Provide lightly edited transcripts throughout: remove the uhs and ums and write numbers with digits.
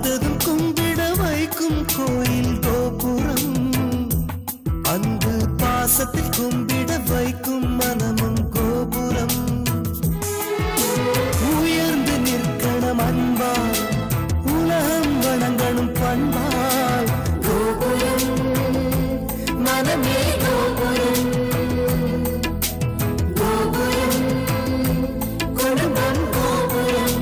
பார்த்ததும் கும்பிட வைக்கும் கோயில் கோபுரம், அன்பு பாசத்தில் கும்பிட வைக்கும் மனமும் கோபுரம். உயர்ந்து நிற்கணும் அன்பால், உலகம் வணங்கணும் பண்பால். கோபுரம் மனமே கோபுரம், கோபுரம் குடும்பம் கோபுரம்.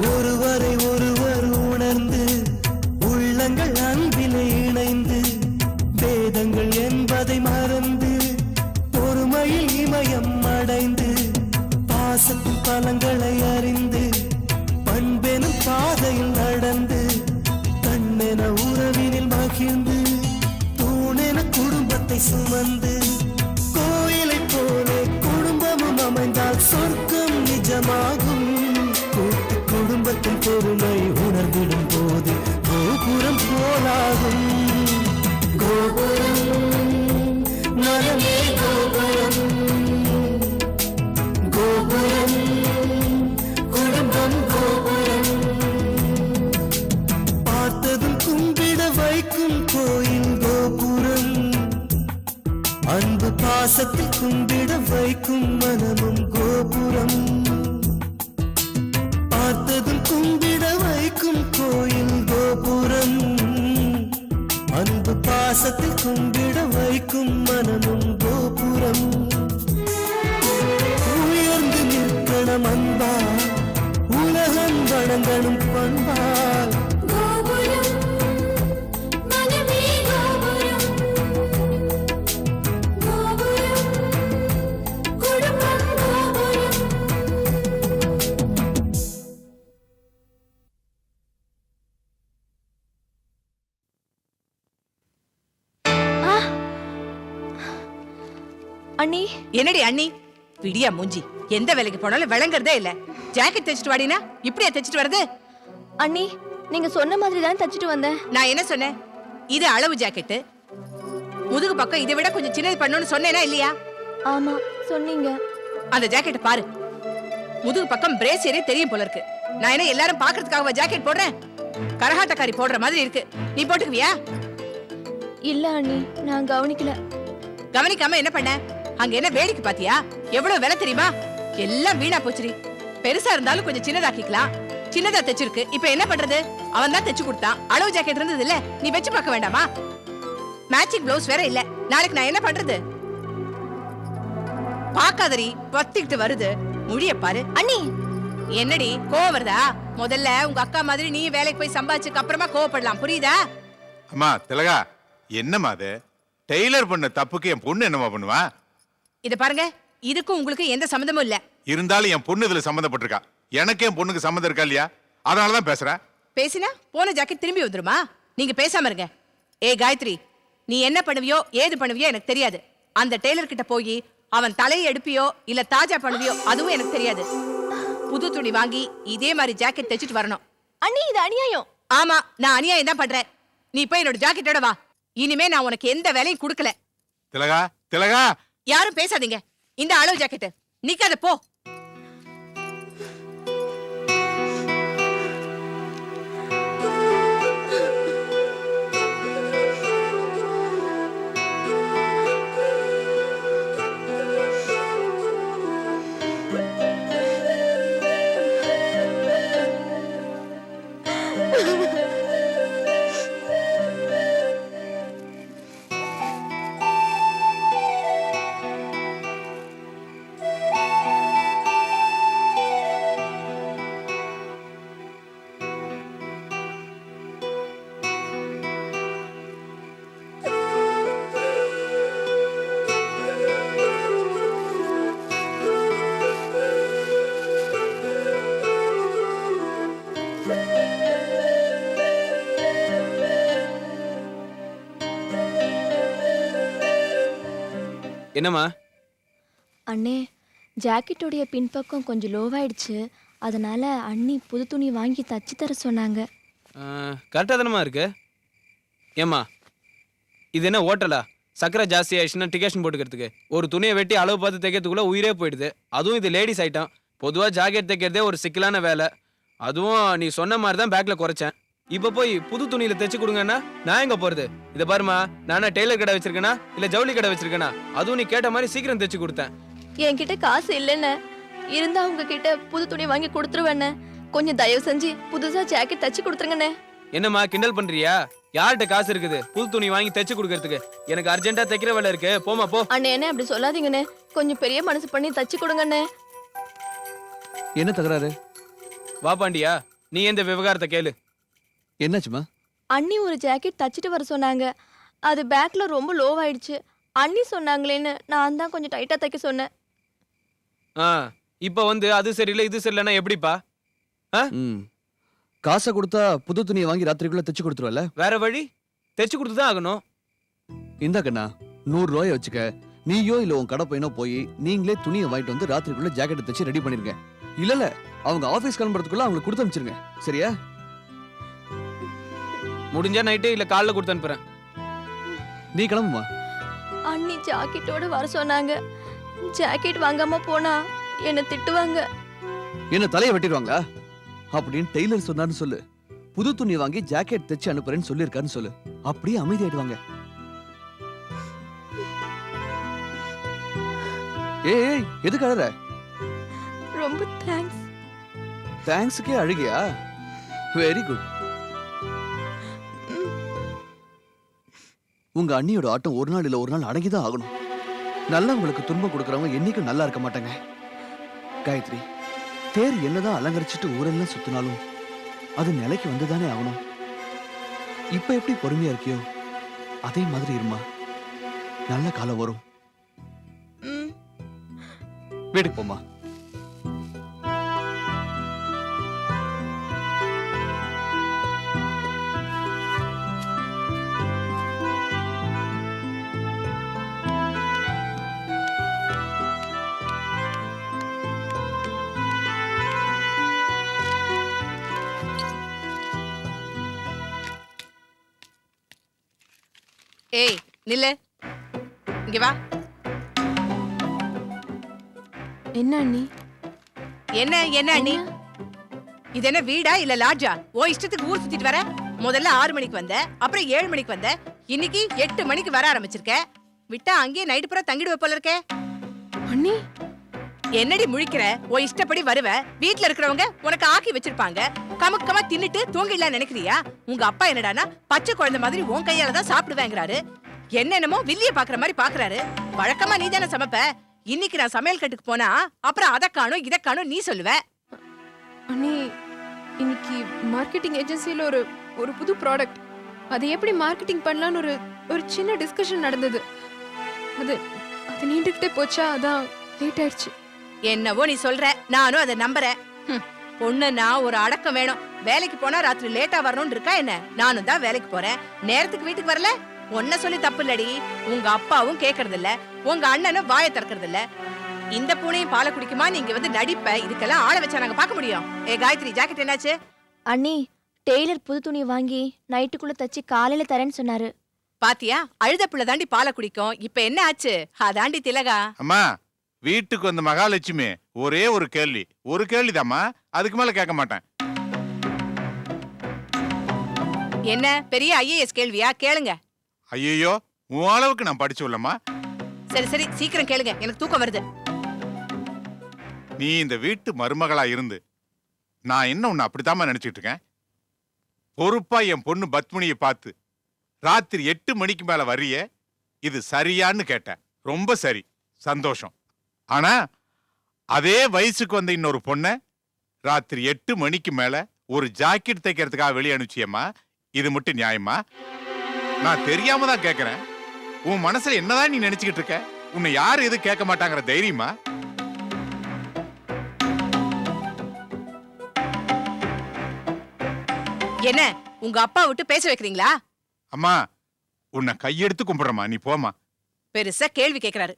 ஒருவரை ஒருவர் உணர்ந்து உள்ளங்கள் அன்பிலே இணைந்து, வேதங்கள் என்பதை மறந்து பொறுமையில் இமயம் அடைந்து, பாசத்தின் பலங்களை அறிந்து பண்பெனும் பாதையில் நடந்து, கண்ணென உறவினில் மகிழ்ந்து தூணென குடும்பத்தை சுமந்து, கோயிலை போலே குடும்பமும் அமைந்தால் சொர்க்கம் நிஜமாகும். கூட்டு குடும்பத்தின் பொறுமை உணர்ந்திடும் போது கோபுரம் போலாகும். கோபுரம் மனமே கோபுரம், கோபுரம் குடும்பம் கோபுரம். பார்த்ததும் கும்பிட வைக்கும் கோயில் கோபுரம், அன்பு பாசத்தில் கும்பிட வைக்கும் மனமும் கோபுரம். பார்த்ததும் கும்பிட வைக்கும் கோயில் கோபுரம், அன்பு பாசத்தில் கும்பிட வைக்கும் மனமும் கோபுரம். உயர்ந்து நிற்கணும் அன்பால், உலகம் வணங்கணும் பண்பால். அண்ணி, என்னடி அண்ணி விடியா மூஞ்சி, எந்த வேலைக்கு போனாலும் விளங்குறதே இல்ல. ஜாக்கெட் தைச்சிட்டு வாடினா இப்படியா தைச்சிட்டு வருது? அண்ணி நீங்க சொன்ன மாதிரி தான் தைச்சிட்டு வந்தேன். நான் என்ன சொன்னேன்? இது அளவு ஜாக்கெட், முதுகு பக்கம் இதை விட கொஞ்சம் சின்னது பண்ணணும்னு சொன்னேனா இல்லையா? ஆமா சொன்னீங்க. அந்த ஜாக்கெட் பாரு, முதுகு பக்கம் பிரேசியரே தெரியும் போல இருக்கு. நான் என்ன எல்லாரும் பாக்குறதுக்காக ஜாக்கெட் போடுறேன்? கரகாட்டக்காரி போடுற மாதிரி இருக்கு. நீ போட்டுக்குவியா? இல்ல அண்ணி, நான் கவனிக்கல. கவனிக்காம என்ன பண்ண? அங்க என்ன வேடிக்கை பாத்தியா? எவ்வளவு விலை தெரியுமா? எல்லாம் வீணா போச்சுரி. பெருசா இருந்தாலும் கொஞ்சம் சின்னதாக்கிக்கலாம். சின்னதா தைச்சிருக்கு, இப்ப என்ன பண்றது? அவன் தான் தைச்சு கொடுத்தான். அளவு ஜாக்கெட் இருந்தது இல்ல, நீ வச்சு பார்க்க வேண்டாமா? மேட்சிங் பிளவுஸ் வேற இல்ல. நாளைக்கு நான் என்ன பண்றது? பாக்காதரி, பத்திக்கிட்டு வருது. முடிய பாரு. அண்ணி என்னடி கோவம் வருதா? முதல்ல உங்க அக்கா மாதிரி நீ வேலைக்கு போய் சம்பாதிச்சுக்கு அப்புறமா கோவப்படலாம், புரியுதா? அம்மா திலகா, என்னம்மா அது? டெய்லர் பண்ண தப்புக்கு என் பொண்ணு என்னமா பண்ணுவா? இத பாருங்க, இதுக்கும் உங்களுக்கு எந்த சம்பந்தமும் இல்ல. இருந்தாலும் என் பொண்ணு இதுல சம்பந்தப்பட்டிருக்கா. எனக்கு என் பொண்ணுக்கு சம்மந்தம் இருக்கா இல்லையா? அதனாலதான் பேசுறேன். பேசினா போன ஜாக்கெட் திரும்பி வந்துருமா? நீங்க பேசாம இருங்க. ஏ காயத்ரி, நீ என்ன பண்ணுவியோ ஏது பண்ணுவியோ எனக்கு தெரியாது. அந்த டெய்லர் கிட்ட போய் அவன் தலையை எடுப்பியோ இல்ல தாஜா பண்ணுவியோ அதுவும் எனக்கு தெரியாது. புது துணி வாங்கி இதே மாதிரி ஜாக்கெட் தைச்சிட்டு வரணும். அண்ணி இது அநியாயம். ஆமா, நான் அநியாயம் தான் பண்றேன். நீ போய் என்னோட ஜாக்கெட்டோட வா. இனிமே நான் உனக்கு எந்த வேலையும் கொடுக்கல. திலகா, திலகா, யாரும் பேசாதீங்க. இந்த அளவு ஜாக்கெட் நிக்காத, போ. என்னம்மா? அண்ணே ஜாக்கெட்டோடைய பின்பக்கம் கொஞ்சம் லோவாயிடுச்சு, அதனால அண்ணி புது துணி வாங்கி தச்சு தர சொன்னாங்க. கரெக்டாக தானம்மா இருக்கு. ஏம்மா இது என்ன ஹோட்டலா? சக்கரை ஜாஸ்தி ஆயிடுச்சுன்னா டிகேஷன் போட்டுக்கிறதுக்கு ஒரு துணியை வெட்டி அளவு பார்த்து தைக்கிறதுக்குள்ள உயிரே போயிடுது. அதுவும் இது லேடிஸ் ஐட்டம். பொதுவாக ஜாக்கெட் தைக்கிறதே ஒரு சிக்கலான வேலை. அதுவும் நீ சொன்ன மாதிரி தான் பேக்கில் குறைச்சேன். இப்போ போய் புது துணியில் தைச்சு கொடுங்கன்னா நான் எங்கே போகிறது? இதை பாருமா, நானா டெய்லர் கடை வச்சிருக்கேனா இல்லை ஜவுளி கடை வச்சிருக்கேனா? அதுவும் நீ கேட்ட மாதிரி சீக்கிரம் தைச்சு கொடுத்தேன். என்கிட்ட காசு இல்லைன்னு இருந்தா உங்ககிட்ட புது துணி வாங்கி கொடுத்துருவேண்ணே. கொஞ்சம் தயவு செஞ்சு புதுசா ஜாக்கெட் தச்சு கொடுத்துருங்கண்ணே. என்னம்மா கிண்டல் பண்றியா? யார்கிட்ட காசு இருக்குது புது துணி வாங்கி தைச்சு கொடுக்கறதுக்கு? எனக்கு அர்ஜென்ட்டா தைக்கிற வேலை இருக்கு, போமா போ. அண்ணே என்ன அப்படி சொல்லாதீங்கண்ணே, கொஞ்சம் பெரிய மனசு பண்ணி தச்சு கொடுங்கண்ணே. என்ன தகராறு? வா பாண்டியா, நீ எந்த விவகாரத்தை கேளு. என்னாச்சுமா? அண்ணி ஒரு ஜாக்கெட் தச்சுட்டு வர சொன்னாங்க, அது பேக்ல ரொம்ப லோவாயிடுச்சு. அண்ணி சொன்னாங்களேன்னு நான் தான் கொஞ்சம் டைட்டா தைக்க சொன்னேன். இப்ப வந்து அது சரியில்லை இது சரியில்லைன்னா எப்படிப்பா? காசை கொடுத்தா புது துணியை வாங்கி ராத்திரிக்குள்ள தைச்சு கொடுத்துருவல? வேற வழி, தைச்சு கொடுத்து தான் ஆகணும். இந்த கண்ணா 100 ரூபாயை வச்சுக்க. நீயோ இல்ல உன் கடை பையனோ போய் நீங்களே துணியை வாங்கிட்டு வந்து ராத்திரிக்குள்ள ஜாக்கெட் தைச்சு ரெடி பண்ணிருங்க. இல்ல அவங்க ஆபீஸ் கிளம்புறதுக்குள்ள அவங்களுக்கு கொடுத்து அனுப்பிச்சிருங்க, சரியா? முடிஞ்சா நைட்டு இல்ல காலைல கொடுத்து அனுப்புறேன். நீ கிளம்புமா. அண்ணி ஜாக்கெட்டோட வர சொன்னாங்க. ஜாக்கெட் வாங்காம போனா என்ன திட்டுவாங்க. என்ன தலையை வெட்டிடுவாங்களா? அப்படின்னு டெய்லர் சொன்னான்னு சொல்லு. புது துணி வாங்கி ஜாக்கெட் தைச்சு அனுப்புறேன்னு சொல்லிருக்காருன்னு சொல்லு. அப்படியே அமைதியாயிடுவாங்க. ஏய் எதுக்கு அழற? ரொம்ப தேங்க்ஸ். தேங்க்ஸ்க்கே அழுகியா? Very good. உங்க அண்ணியோட ஆட்டம் ஒரு நாள் இல்ல ஒரு நாள் அடங்கிதான் ஆகணும். நல்லவங்களுக்கு துன்பம் கொடுக்கறவங்க என்னைக்கும் நல்லா இருக்க மாட்டாங்க. காயத்ரி, தேர் என்னதான் அலங்கரிச்சுட்டு ஊரெல்லாம் சுத்தினாலும் அது நிலைக்கு வந்துதானே ஆகணும். இப்ப எப்படி பொறுமையா இருக்கியோ அதே மாதிரி இருமா. நல்ல காலம் வரும். வீட்டுக்கு போமா. ஏய் நில்லு, இங்க வா. என்ன அண்ணி? என்ன என்ன அண்ணி? இது என்ன வீடா இல்ல லாட்ஜா? ஓ இஷ்டத்துக்கு ஊர் சுத்திட்டு வர. முதல்ல 6 மணிக்கு வந்த, அப்புறம் 7 மணிக்கு வந்த, இன்னைக்கு 8 மணிக்கு வர ஆரம்பிச்சிருக்க. விட்டா அங்கேயே நைட்டு பூரா தங்கிடுவ போல இருக்கே. அண்ணி என்னடி முழிக்கிற? ஓ இஷ்டப்படி வருவ. வீட்ல இருக்கிறவங்க உனக்கு ஆக்கி வச்சிருப்பாங்க. கமுக்கமா தின்னுட்டு தூங்கிடலாம் நினைக்கிறியா? உங்க அப்பா என்னடானா பச்சை குழந்தை மாதிரி உன் கையால தான் சாப்பிடுவேங்கிறாரு. என்னென்னமோ வில்லிய பாக்குற மாதிரி பாக்குறாரு. வழக்கமா நீ தானே சமைப்ப. இன்னைக்கு நான் சமையல் கட்டுக்கு போனா அப்புறம் அதை காணும் இதை காணும் நீ சொல்லுவ. அண்ணி, இன்னைக்கு மார்க்கெட்டிங் ஏஜென்சியில் ஒரு புது ப்ராடக்ட், அதை எப்படி மார்க்கெட்டிங் பண்ணலான்னு ஒரு சின்ன டிஸ்கஷன் நடந்தது. அது நீண்டுகிட்டே போச்சா, அதான் லேட் ஆயிடுச்சு. என்னவோ நீ சொல்ற, நானும் அதை நம்புறேன். பொண்ணுன்னா ஒரு அடக்கம் வேணும். வேலைக்கு போனா ராத்திரி லேட்டா வரணும்னு இருக்கா என்ன? நானும் தான் வேலைக்கு போறேன், நேரத்துக்கு வீட்டுக்கு வரல. ஒன்ன சொல்லி தப்பு இல்லடி. உங்க அப்பாவும் கேக்குறது இல்ல, உங்க அண்ணனும் வாயை திறக்கிறது இல்ல. இந்த பூனையும் பாலை குடிக்குமா? நீங்க வந்து நடிப்ப. இதுக்கெல்லாம் ஆள வச்சா நாங்க பாக்க முடியும். ஏ காயத்ரி, ஜாக்கெட் என்னாச்சு? அண்ணி டெய்லர் புது துணி வாங்கி நைட்டுக்குள்ள தச்சு காலையில தரேன்னு சொன்னாரு. பாத்தியா, அழுத புள்ள தாண்டி பாலை குடிக்கும். இப்ப என்ன ஆச்சு? அதாண்டி திலகா. அம்மா, வீட்டுக்கு வந்த மகாலட்சுமி ஒரே ஒரு கேள்விதாம்மா, அதுக்கு மேல கேட்க மாட்டேன். என்ன பெரிய ஐஏஎஸ் கேள்வியா? கேளுங்க. ஐயோ, உன் அளவுக்கு நான் படிச்சு உள்ளம்மா. சரி சரி சீக்கிரம் கேளுங்க, எனக்கு தூக்கம் வருது. நீ இந்த வீட்டு மருமகளா இருந்து நான் என்ன உன்னை அப்படித்தாம்மா நினைச்சிட்டு இருக்கேன். பொறுப்பா என் பொண்ணு பத்மினியை பார்த்து ராத்திரி 8 மணிக்கு மேல வரிய, இது சரியான்னு கேட்டேன். ரொம்ப சரி, சந்தோஷம். ஆனா அதே வயசுக்கு வந்த இன்னொரு பொண்ண ராத்திரி 8 மணிக்கு மேல ஒரு ஜாக்கெட் தைக்கிறதுக்காக வெளியே அனுப்பிச்சியம்மா. இது மட்டும் நியாயமா? நான் தெரியாம தான் கேட்கிறேன். உன் மனசுல என்னதான் நீ நினைச்சுக்கிட்டு இருக்க? உன்னை யாரு எது கேட்க மாட்டாங்கிற தைரியமா? என்ன உங்க அப்பா விட்டு பேச வைக்கிறீங்களா? அம்மா, உன்னை கையெடுத்து கும்பிடுறமா, நீ போமா. பெருசா கேள்வி கேட்கிறாரு.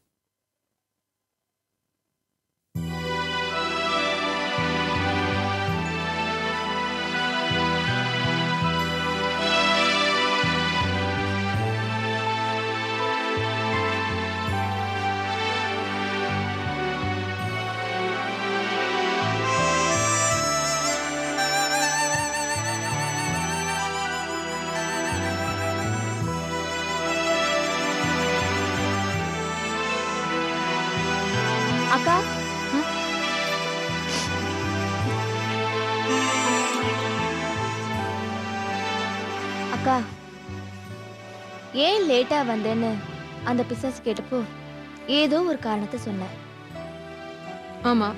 அக்கா அக்கா ஏன் லேட்டா வந்தேன்னு அந்த பிசாசு கேட்டப்போ ஏதோ ஒரு காரணத்தை சொன்னேன். ஆமா,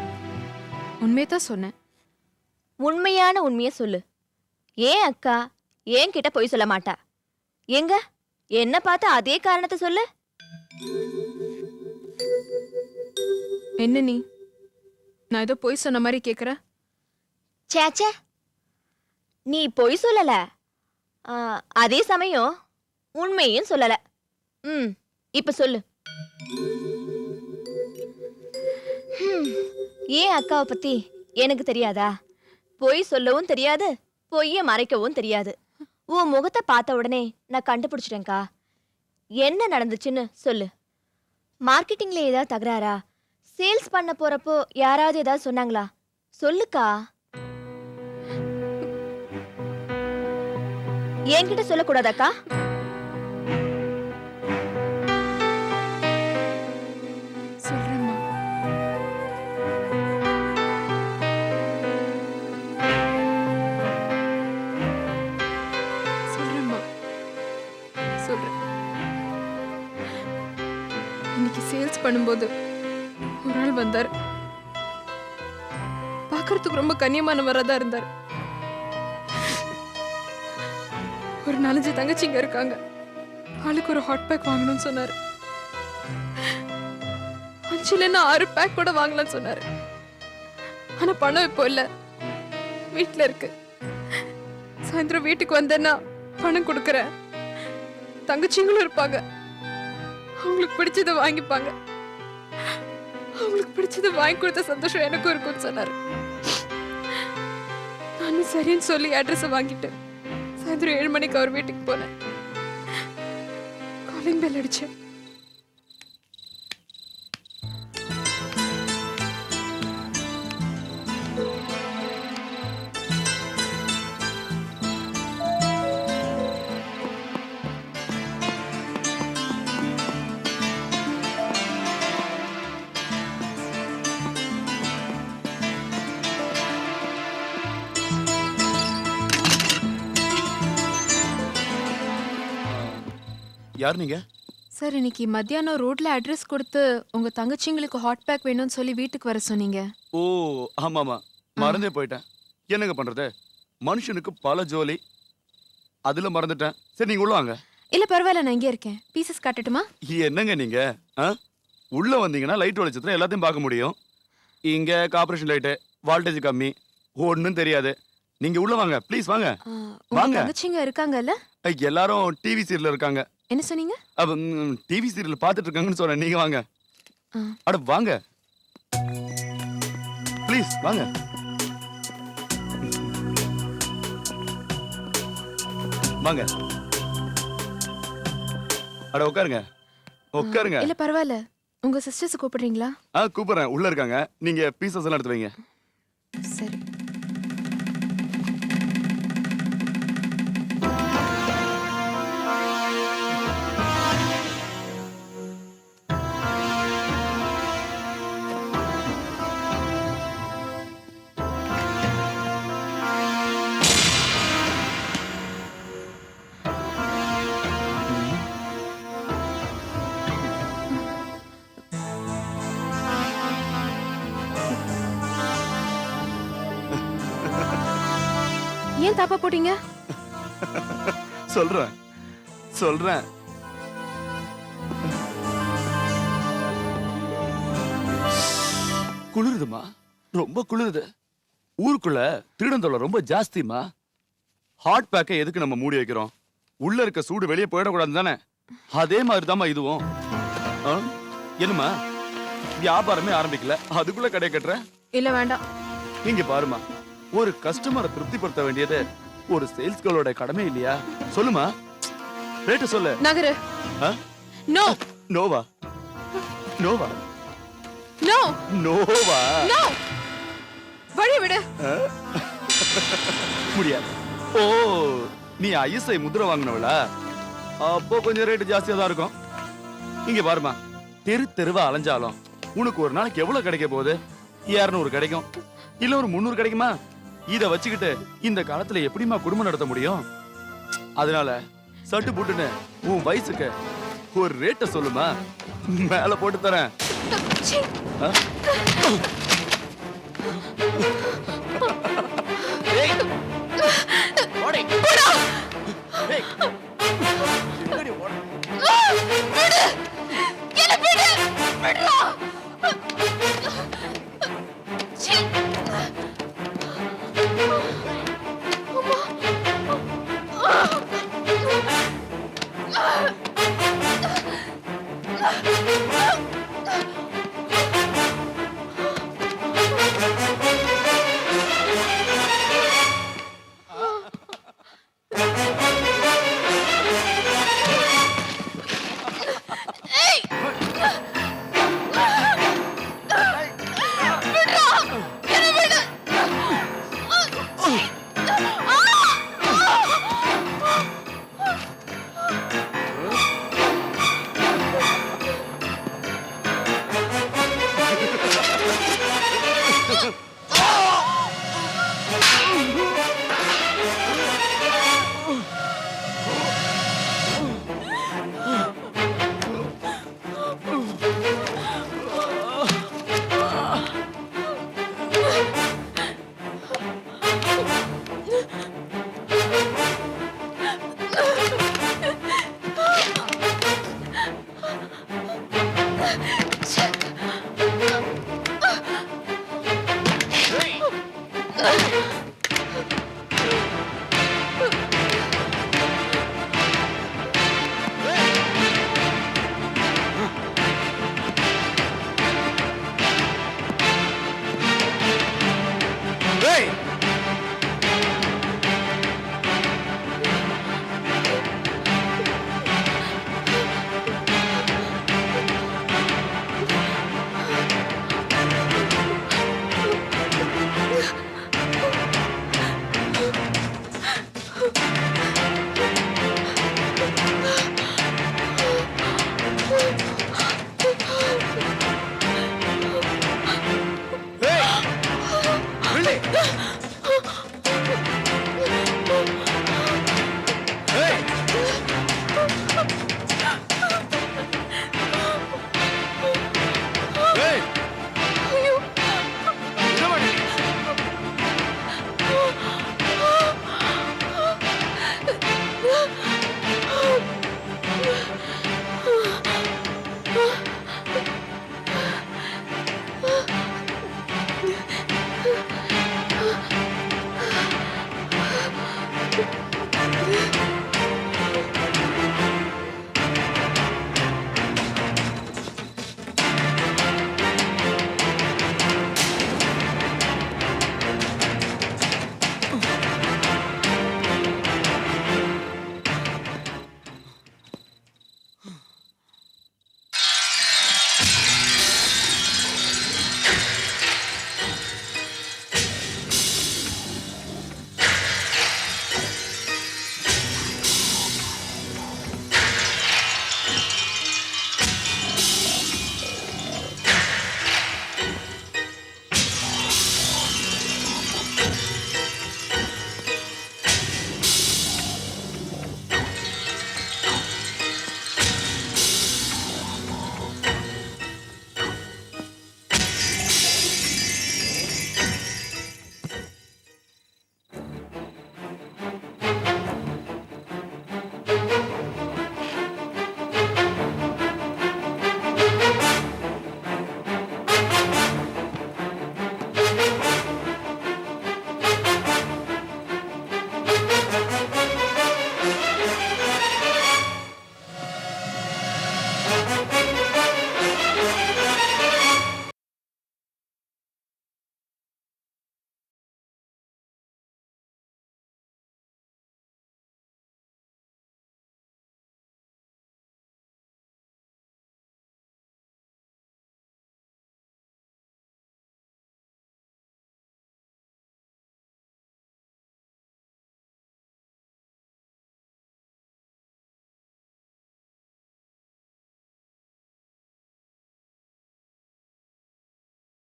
உண்மையதான் சொன்னேன். உண்மையான உண்மையை சொல்லு. ஏன் அக்கா ஏன் கிட்ட பொய் சொல்ல மாட்டா? எங்க என்ன பார்த்து அதே காரணத்தை சொல்லு. என்ன நீ, நான் ஏதோ பொய் சொன்ன மாதிரி கேக்குற? சேச்சே, நீ பொய் சொல்லல, அதே சமயம் உண்மையும் சொல்லல. இப்ப சொல்லு. ஏன் அக்காவை பத்தி எனக்கு தெரியாதா? பொய் சொல்லவும் தெரியாது, பொய்ய மறைக்கவும் தெரியாது. உன் முகத்தை பார்த்த உடனே நான் கண்டுபிடிச்சிட்டேன்க்கா. என்ன நடந்துச்சுன்னு சொல்லு. மார்க்கெட்டிங்ல ஏதாவது தகராறா? சேல்ஸ் பண்ண போறப்போ யாராவது ஏதாவது சொன்னாங்களா? சொல்லுக்கா. என்கிட்ட சொல்லக்கூடாதாக்கா? சொல்றேம்மா. சொல்றேம்மா, சொல்றேன். இன்னைக்கு சேல்ஸ் பண்ணும்போது ஒரு ஆள் வந்தார். பார்க்கறதுக்கு ரொம்ப கண்ணியமானவரா தான் இருந்தார். ஒரு 4 தங்கச்சிங்க இருக்காங்க. ஆளுக்கு ஒரு ஹாட் பேக் வாங்கணும்னு சொன்னாரு. 5 இல்லைன்னா 6 பேக் கூட வாங்கலாம்னு சொன்னாரு. ஆனா பணம் இப்போ இல்ல, வீட்டுல இருக்கு. சாயந்தரம் வீட்டுக்கு வந்தேன்னா பணம் கொடுக்கறேன். தங்கச்சிங்களும் இருப்பாங்க, அவங்களுக்கு பிடிச்சதை வாங்கிப்பாங்க. அவங்களுக்கு பிடிச்சதை வாங்கி கொடுத்த சந்தோஷம் எனக்கும் இருக்கும்னு சொன்னாரு. நானும் சரின்னு சொல்லி அட்ரஸை வாங்கிட்டு சாயந்தரம் 7 மணிக்கு அவர் வீட்டுக்கு போனேன். காலிங் பெல் அடிச்சேன். யார் நீங்க? சார், இன்னைக்கு மத்தியானம் ரோட்ல அட்ரஸ் கொடுத்து உங்க தங்கச்சிங்களுக்கு ஹாட் பேக் வேணும்னு சொல்லி வீட்டுக்கு வர சொன்னீங்க. ஓ ஆமாமா, மறந்தே போயிட்டேன். என்னங்க பண்றது, மனுஷனுக்கு பல ஜோலி, அதுல மறந்துட்டேன். சரி நீங்க உள்ள வாங்க. இல்ல பரவாயில்ல, நான் இங்கே இருக்கேன். பீசஸ் காட்டட்டுமா? என்னங்க நீங்க உள்ள வந்தீங்கன்னா லைட் வெளிச்சத்துல எல்லாத்தையும் பார்க்க முடியும். இங்க கார்பரேஷன் லைட்டு, வால்டேஜ் கம்மி, ஒன்றும் தெரியாது. நீங்க உள்ள வாங்க ப்ளீஸ், வாங்க. உங்க வாங்க. தங்கச்சிங்க இருக்காங்கல்ல? எல்லாரும் டிவி சீரியல் இருக்காங்க. என்ன சொன்னீங்க? டிவி சீரியல் பார்த்துட்டு இருக்காங்கன்னு சொன்னேன். நீங்க வாங்க. அட வாங்க ப்ளீஸ், வாங்க. வாங்க, அட உட்காருங்க, உட்காருங்க. இல்ல பரவாயில்ல, உங்க சிஸ்டர்ஸ் கூப்பிடுறீங்களா? கூப்பிடுறேன், உள்ள இருக்காங்க. நீங்க பீசஸ் எல்லாம் எடுத்து வைங்க. சரி. ஏன் தாப்பா போட்டீங்க? சொல்றேன் சொல்றேன். குளிருதுமா, ரொம்ப குளிருது. ஊருக்குள்ள திருடன் தொல்லை ரொம்ப ஜாஸ்திமா. ஹாட் பேக்கை எதுக்கு நம்ம மூடி வைக்கிறோம்? உள்ள இருக்க சூடு வெளியே போயிடக்கூடாது தானே? அதே மாதிரி தாம்மா இதுவும். என்னம்மா, வியாபாரமே ஆரம்பிக்கல, அதுக்குள்ள கடை கட்டுற? இல்ல வேண்டாம். இங்க பாருமா, ஒரு கஸ்டமரை திருப்திப்படுத்த வேண்டியது ஒரு சேல்ஸ் கேர்ளோட கடமை இல்லையா? சொல்லுமா, ரேட் சொல்லு. நகரு. நோ. நோவா? நோவா? நோ. நோவா? நோ. வழி விடு. முடியாது. ஓ, நீ ஐஎஸ்ஐ முத்திரை வாங்கினவளா? அப்போ கொஞ்சம் ரேட் ஜாஸ்தியா தான் இருக்கும். இங்க பாருமா, தெரு தெருவா அலைஞ்சாலும் உனக்கு ஒரு நாளைக்கு எவ்வளவு கிடைக்க போகுது? 200 கிடைக்கும், இல்ல ஒரு 300 கிடைக்குமா? இத வச்சுக்கிட்டு இந்த காலத்துல எப்படிம்மா குடும்பம் நடத்த முடியும்? அதனால சட்டு புட்டுன்னு உன் வயசுக்கு ஒரு ரேட்ட சொல்லுமா, மேல போட்டு தரேன். சீ. ஆ? ஏய். ஓடி. ஏய். எங்கடி ஓடுற? என்ன விடு! விடுடா!